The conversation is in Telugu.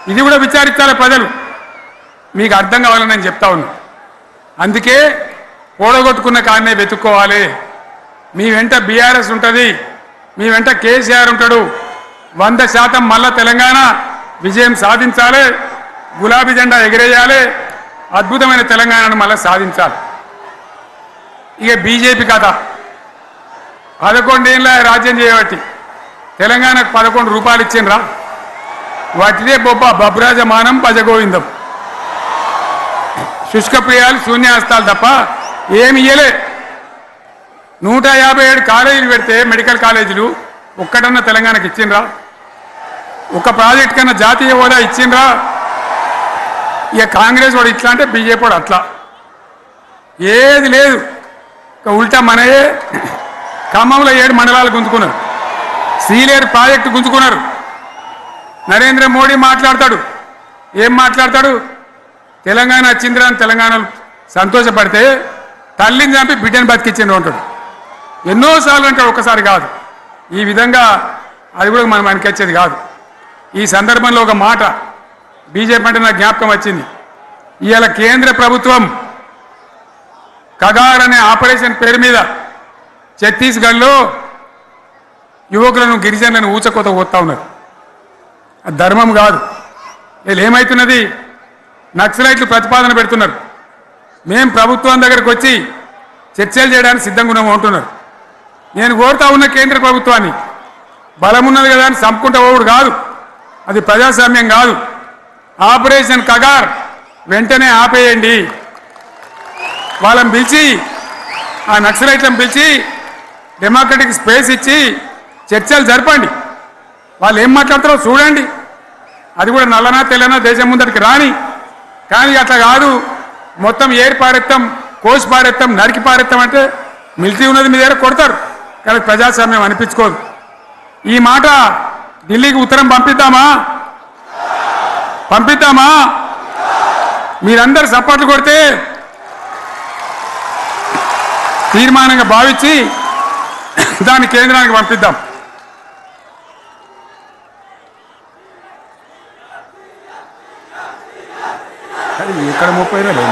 ఇది కూడా విచారించాలి ప్రజలు. మీకు అర్థం కావాలని నేను చెప్తా ఉన్నా. అందుకే ఓడగొట్టుకున్న కాన్నే వెతుక్కోవాలి. మీ వెంట బీఆర్ఎస్ ఉంటుంది, మీ వెంట కేసీఆర్ ఉంటాడు. 100% మళ్ళా తెలంగాణ విజయం సాధించాలి, గులాబీ జెండా ఎగిరేయాలి, అద్భుతమైన తెలంగాణను మళ్ళీ సాధించాలి. ఇక బీజేపీ కథ 11 ఏళ్ళ రాజ్యం చేయబట్టి తెలంగాణకు 11 రూపాయలు ఇచ్చిండ్రా. వాటిదే బబ్రాజమానం భజగోవిందం, శుష్కప్రియాలు శూన్యాస్తాలు తప్ప ఏమి ఇయ్యలే. 157 కాలేజీలు పెడితే మెడికల్ కాలేజీలు ఒక్కటన్నా తెలంగాణకి ఇచ్చిండ్రా? ఒక ప్రాజెక్ట్ కన్నా జాతీయ హోదా ఇచ్చిండ్రా? ఇక కాంగ్రెస్ వాడు ఇట్లా అంటే బీజేపీ వాడు అట్లా, ఏది లేదు. ఉల్టా మనయే ఖమ్మంలో 7 మండలాలు గుంజుకున్నారు, సీలేరు ప్రాజెక్టు గుంజుకున్నారు. నరేంద్ర మోడీ మాట్లాడతాడు, ఏం మాట్లాడతాడు? తెలంగాణ వచ్చిందిరా అని తెలంగాణలో సంతోషపడితే తల్లిని చంపి బిడ్డను బతికిచ్చిండ్రు అంటాడు. ఎన్నోసార్లు అంటాడు, ఒక్కసారి కాదు. ఈ విధంగా అది కూడా మనం అనిపించేది కాదు. ఈ సందర్భంలో ఒక మాట బీజేపీ అంటే నాకు జ్ఞాపకం వచ్చింది. ఇవాళ కేంద్ర ప్రభుత్వం కగార్ అనే ఆపరేషన్ పేరు మీద ఛత్తీస్గఢ్లో యువకులను గిరిజనులను ఊచకోత పోతా ఉన్నారు. అది ధర్మం కాదు. వీళ్ళు ఏమవుతున్నది, నక్సలైట్లు ప్రతిపాదన పెడుతున్నారు. మేం ప్రభుత్వం దగ్గరకు వచ్చి చర్చలు చేయడానికి సిద్ధంగా ఉన్నాము అంటున్నారు. నేను కోరుతా ఉన్న కేంద్ర ప్రభుత్వాన్ని, బలం ఉన్నది కదా అని చంపుకుంటా పోవుడు కాదు, అది ప్రజాస్వామ్యం కాదు. ఆపరేషన్ కగార్ వెంటనే ఆపేయండి. వాళ్ళని పిలిచి, ఆ నక్సలైట్లను పిలిచి డెమోక్రటిక్ స్పేస్ ఇచ్చి చర్చలు జరపండి. వాళ్ళు ఏం మాట్లాడతారో చూడండి. అది కూడా నల్లనా తెల్లనా దేశం ముందరికి రాని. కానీ అట్లా కాదు, మొత్తం ఏరి పారెత్తాం, కోసి పారెత్తాం, నరికి పారెత్తాం అంటే మిలిటరీ ఉన్నది మీ దగ్గర కొడతారు. కానీ ప్రజాస్వామ్యం అనిపించుకోదు. ఈ మాట ఢిల్లీకి ఉత్తరం పంపిద్దామా? మీరందరూ సపోర్ట్లు కొడితే తీర్మానంగా భావించి దాన్ని కేంద్రానికి పంపిద్దాం. ఇక్కడ 30 లేదు.